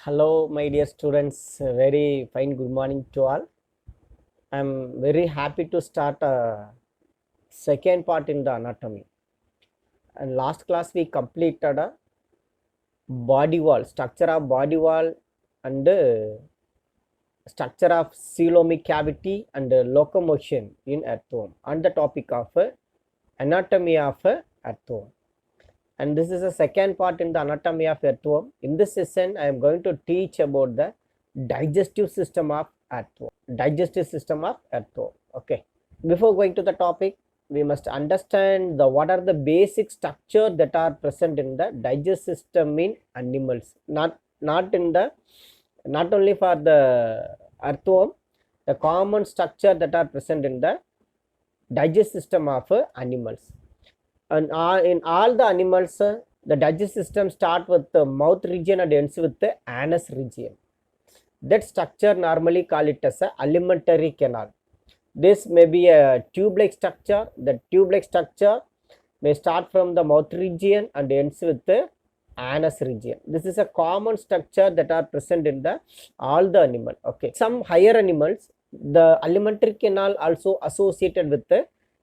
Hello, my dear students. Very fine. Good morning to all. I'm very happy to start a second part in the anatomy. And last class we completed a body wall, structure of body wall, and structure of coelomic cavity and locomotion in earthworm, on the topic of anatomy of earthworm. And this is the second part in the anatomy of earthworm. In this session, I am going to teach about the digestive system of earthworm. Digestive system of earthworm. Okay. Before going to the topic, we must understand what are the basic structure that are present in the digestive system in animals. Not only for the earthworm, the common structure that are present in the digestive system of animals. And in all the animals, the digestive system start with the mouth region and ends with the anus region. That structure normally call it as a alimentary canal. This may be a tube-like structure. The tube-like structure may start from the mouth region and ends with the anus region. This is a common structure that are present in the all the animal. Okay, some higher animals, the alimentary canal also associated with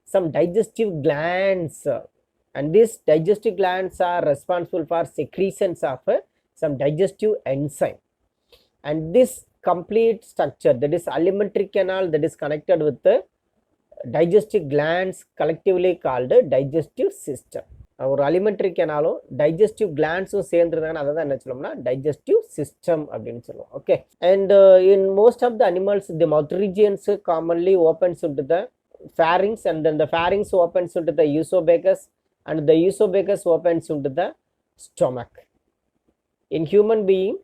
some digestive glands, and these digestive glands are responsible for secretions of some digestive enzyme. And this complete structure, that is alimentary canal, that is connected with the digestive glands, collectively called digestive system. ஒரு alimentary canalum digestive glandsum சேர்ந்துருந்தாங்கன்னா அதை தான் என்ன சொல்லுவோம்னா digestive system அப்படின்னு சொல்லுவோம். Okay, and in most of the animals, the mouth regions commonly opens into the pharynx, and then the pharynx opens into the esophagus, and the esophagus opens into the stomach. In human being,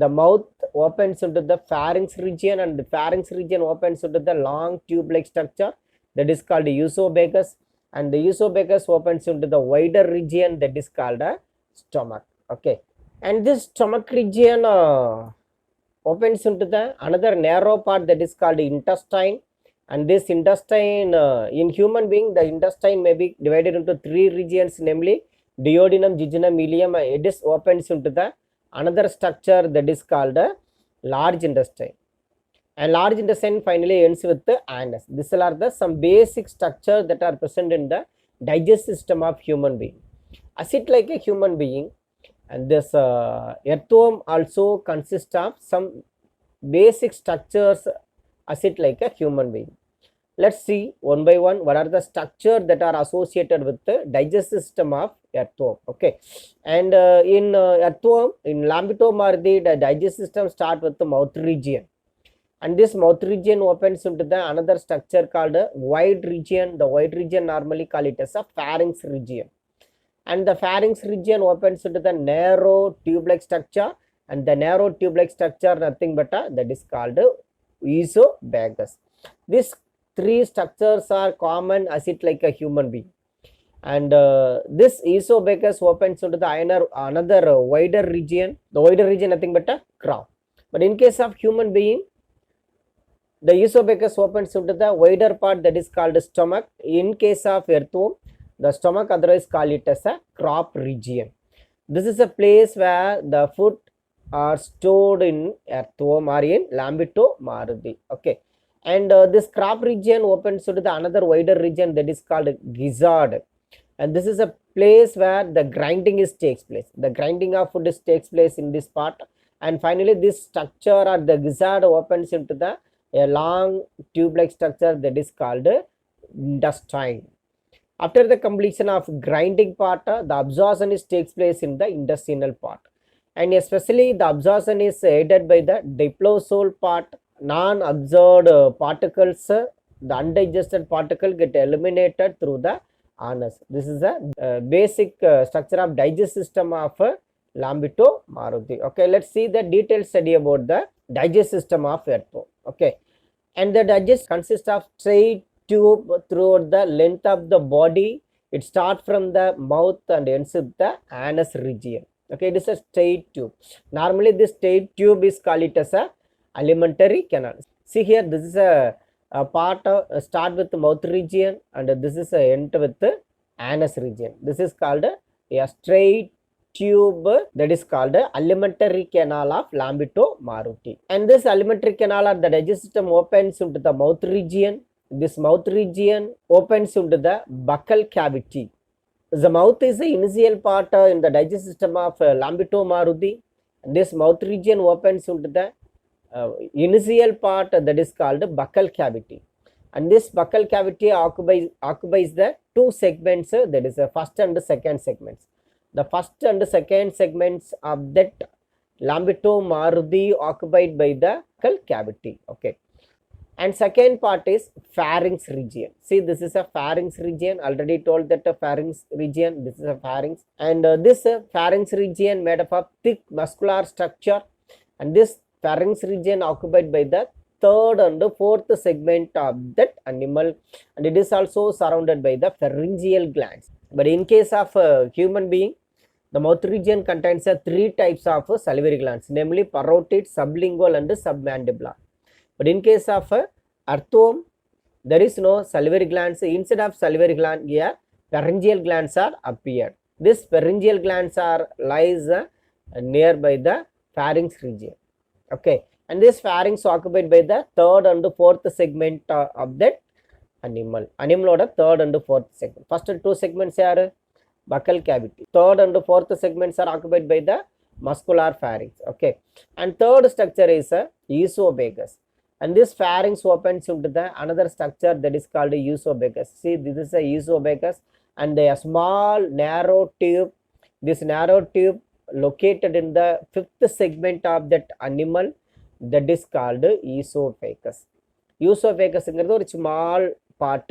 the mouth opens into the pharynx region, and the pharynx region opens into the long tube-like structure that is called esophagus, and the esophagus opens into the wider region that is called a stomach. Okay, and this stomach region opens into the another narrow part that is called intestine. And this intestine, in human being, the intestine may be divided into three regions, namely duodenum, jejunum, ileum. It is opens into the another structure that is called a large intestine, and large intestine finally ends with the anus. These are the some basic structure that are present in the digestive system of human being. As it like a human being, and this earthworm also consists of some basic structures as it like a human being. Let's see one by one what are the structure that are associated with the digestive system of earthworm. Okay, and in earthworm, in Lambeotomyridae, the digestive system start with the mouth region, and this mouth region opens into the another structure called a wide region. The wide region normally call it as a pharynx region, and the pharynx region opens into the narrow tube-like structure, and the narrow tube-like structure nothing but that is called esophagus. These three structures are common as it like a human being, and this esophagus opens into the another wider region. The wider region nothing but a crown. But in case of human being, the esophagus opens into the wider part that is called stomach. In case of earthworm, the stomach otherwise call it as a crop region. This is a place where the food are stored in earthworm or in Lambeotomyridae. Okay, and this crop region opens to the another wider region that is called gizzard, and this is a place where the grinding takes place. The grinding of food takes place in this part, and finally this structure or the gizzard opens into the a long tube-like structure that is called intestine. After the completion of grinding part, the absorption takes place in the intestinal part, and especially the absorption is aided by the diplosol part. Non-absorbed particles, the undigested particle get eliminated through the anus. This is a basic structure of digestive system of Lambeotomyridae. Okay, let's see the detailed study about the digestive system of earthworm. Okay, and the digest consists of straight tube throughout the length of the body. It starts from the mouth and ends with the anus region. Okay, it is a straight tube. Normally this straight tube is called it as a alimentary canal. See here, this is a part start with the mouth region, and this is a end with the anus region. This is called a straight tube that is called alimentary canal of Lambito-Maruti. And this alimentary canal or the digestive system opens into the mouth region. This mouth region opens into the buccal cavity. The mouth is the initial part in the digestive system of Lambito-Maruti. This mouth region opens into the initial part that is called buccal cavity. And this buccal cavity occupies the two segments, that is the first and the second segments. The first and the second segments of that Lambito-Maruti occupied by the buccal cavity. Okay. And second part is pharynx region. See, this is a pharynx region. Already told that a pharynx region. This is a pharynx, and this pharynx region made up of thick muscular structure, and this pharynx region occupied by the third and fourth segment of that animal, and it is also surrounded by the pharyngeal glands. But in case of a human being, the mouth region contains three types of salivary glands, namely parotid, sublingual, and submandibular. But in case of earthworm, there is no salivary glands. Instead of salivary gland, here pharyngeal glands are appeared. This pharyngeal glands are lies nearby the pharynx region. Okay, and this pharynx occupied by the third and fourth segment of that animal. Animal third and fourth segment. First two segments are buccal cavity. Third and fourth segments are occupied by the muscular pharynx. Okay, and third structure is esophagus. And this pharynx opens into the another structure that is called esophagus. See, this is a esophagus, and a small narrow tube. This narrow tube located in the fifth segment of that animal, that is called esophagus. Esophagus is a small part,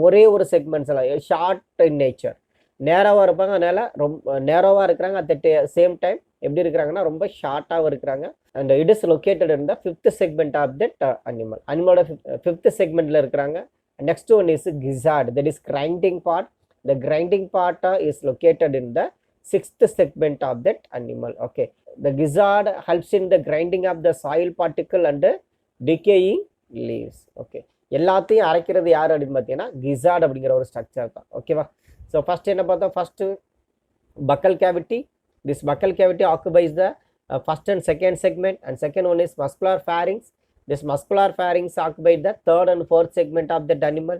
ஒரே ஒரு segments short in nature. நேராவாக இருப்பாங்க, அதனால் நேராவாக இருக்கிறாங்க, at the same time எப்படி இருக்கிறாங்கன்னா ரொம்ப ஷார்ட்டாகவும் இருக்கிறாங்க. And it is located in the fifth segment of that animal. Animal fifth segmentல இருக்கிறாங்க. Next one is gizzard, that is grinding part. The grinding part is located in the sixth segment of that animal. Okay, the gizzard helps in the grinding of the soil particle and decaying leaves. Okay, எல்லாத்தையும் அரைக்கிறது யார் அப்படின்னு பார்த்தீங்கன்னா gizzard அப்படிங்கிற ஒரு structure தான். ஓகேவா? So first என்ன பார்த்தோம்? First buccal cavity. This buccal cavity occupies the first and second segment, and second one is muscular pharynx. This muscular pharynx occupies the third and fourth segment of that animal,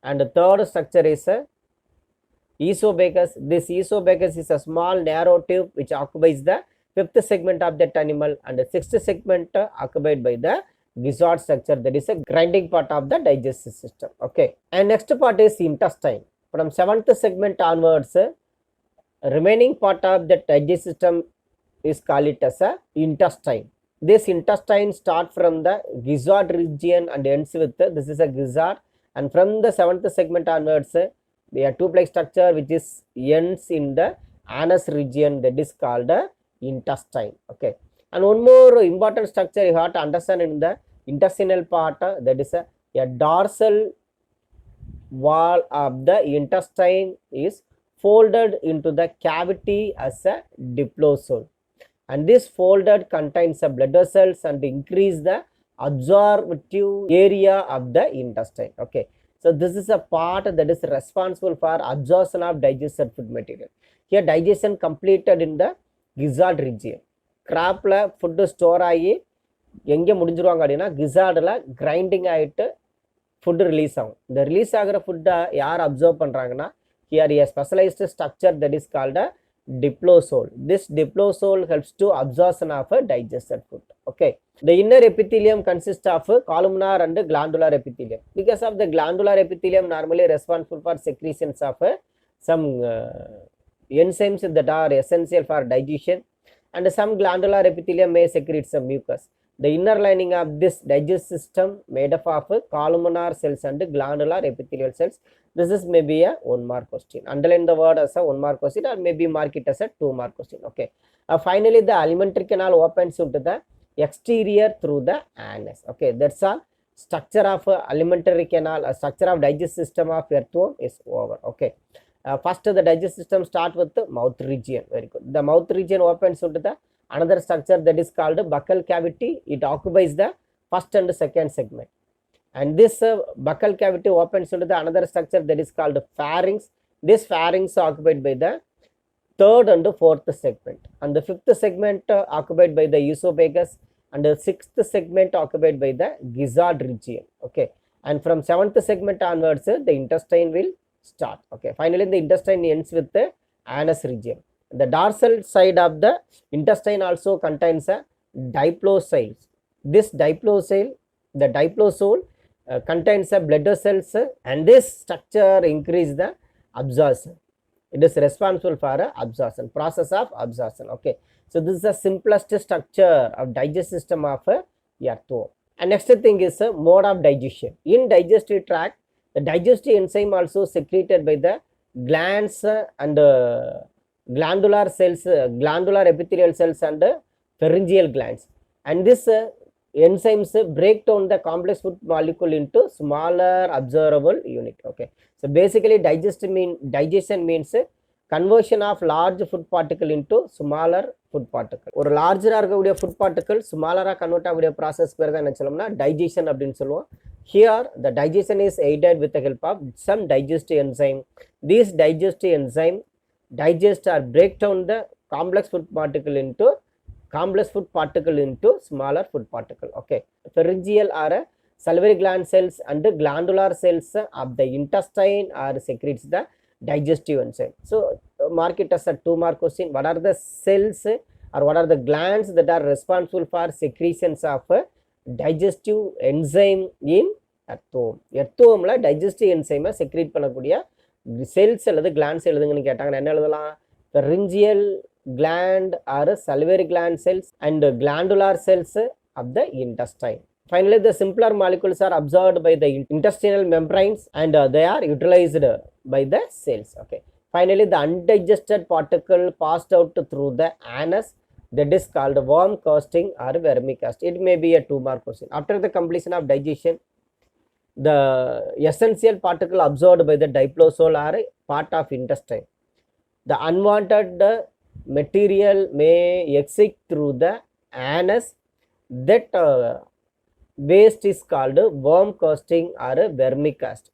and the third structure is esophagus. This esophagus is a small narrow tube which occupies the fifth segment of that animal, and the sixth segment occupied by the gizzard structure, that is a grinding part of the digestive system. Okay, and next part is intestine. From seventh segment onwards, remaining part of the digestive system is called it as a intestine. This intestine starts from the gizzard region and ends with this is a gizzard, and from the seventh segment onwards, they are tube-like structure which is ends in the anus region, that is called intestine. Okay, and one more important structure you have to understand in the intestinal part, that is a dorsal wall of the intestine is folded into the cavity as a diplosole, and this folded contains the blood vessels and increase the absorptive area of the intestine. Okay, so this is a part that is responsible for absorption of digested food material. Here digestion completed in the gizzard region. கிராப்ல food store ஆகி எங்கே முடிஞ்சிருவாங்க அப்படின்னா கிசார்டில் grinding ஆகிட்டு food release ஆகும். இந்த release ஆகிற ஃபுட்டை யார் அப்சர்வ் பண்ணுறாங்கன்னா here a specialized structure that is called a diplosole. This diplosole helps to absorption of a digested food. Okay, the inner epithelium consists of columnar and glandular epithelium. Because of the glandular epithelium normally responsible for secretions of some enzymes that are essential for digestion, and some glandular epithelium may secrete some mucus. The inner lining of this digestive system made up of columnar cells and glandular epithelial cells. This is maybe a 1 mark question. Underline the word as a 1 mark question, or maybe mark it as a 2 mark question. Okay. Finally, the alimentary canal opens into the exterior through the anus. Okay, that's all. Structure of alimentary canal, structure of digestive system of earthworm is over. Okay. First, the digestive system start with the mouth region. Very good. The mouth region opens into the another structure that is called buccal cavity. It occupies the first and second segment, and this buccal cavity opens into the another structure that is called pharynx. This pharynx occupied by the third and fourth segment, and the fifth segment occupied by the esophagus, and the sixth segment occupied by the gizzard region. Okay, and from seventh segment onwards, the intestine will start. Okay, finally the intestine ends with the anus region. The dorsal side of the intestine also contains a diplosole. This diplosole, the diplosole contains a blood vessels, and this structure increase the absorption. It is responsible for absorption, process of absorption. Okay, so this is the simplest structure of digestive system of earthworm. And next thing is mode of digestion. In digestive tract, the digestive enzyme also secreted by the glands and glandular cells, glandular epithelial cells and pharyngeal glands. And this enzymes break down the complex food molecule into smaller absorbable unit. Okay, so basically digestion means conversion of large food particle into smaller food particle. ஒரு லார்ஜராக இருக்கக்கூடிய food particle ஸ்மாலராக convert ஆகக்கூடிய process பேர் தான் என்ன சொல்லணும்னா digestion அப்படின்னு சொல்லுவோம். Here the digestion is aided with the help of some digestive enzyme. These digestive enzyme digest or break down the complex food particle into smaller food particle. Okay, pharyngeal or salivary gland cells and glandular cells of the intestine are secretes the digestive enzyme. So mark it as a 2 mark question. What are the cells or what are the glands that are responsible for secretions of digestive enzyme in earthworm? earthwormல digestive enzyme secrete பண்ணக்கூடிய cells அல்லது glands எழுதுங்கன்னு கேட்டாங்கன்னா என்ன எழுதலாம்? pharyngeal gland or salivary gland cells and glandular cells of the intestine. Finally, the simpler molecules are absorbed by the intestinal membranes and they are utilized by the cells. Okay. Finally, the undigested particle passed out through the anus, that is called worm casting or vermicast. It may be a 2 mark question. After the completion of digestion, the essential particle absorbed by the diplosole are part of intestine. The unwanted material may exit through the anus. That waste is called worm casting or vermicast.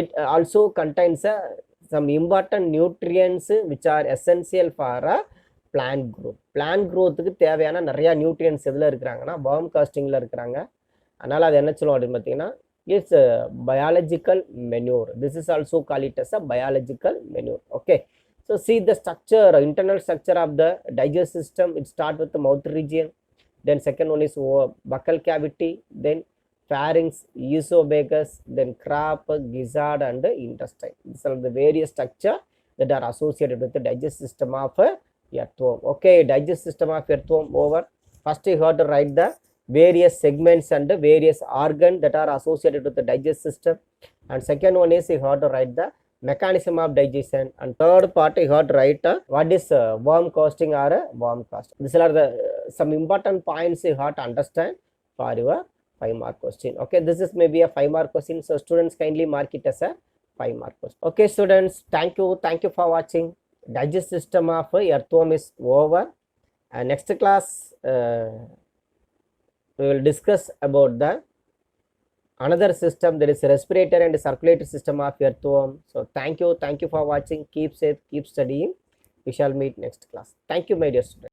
It also contains some important nutrients which are essential for plant growth. Plant growth க்கு தேவையான நிறைய nutrients எதில் இருக்கிறாங்கன்னா worm castingல இருக்கிறாங்க. அதனால் அது என்ன சொல்லுவோம் அப்படின்னு பார்த்தீங்கன்னா it's biological manure. This is also called it as a biological manure. Okay, so see the structure, internal structure of the digestive system. It starts with the mouth region, then second one is buccal cavity, then pharynx, esophagus, then crop, gizzard and intestine. These are the various structure that are associated with the digestive system of earthworm. Okay, digestive system of earthworm over. First you have to write the various segments and the various organs that are associated with the digestive system, and second one is you have to write the mechanism of digestion, and third part you have to write what is worm casting or worm cast. These are the some important points you have to understand for your 5 mark question. Okay, this is maybe a 5 mark question, so students kindly mark it as a 5 mark question. Okay students, thank you for watching. Digestive system of earthworm is over, and next class we will discuss about the another system, that is respiratory and circulatory system of earthworm. So thank you for watching. Keep safe, keep studying. We shall meet next class. Thank you my dear students.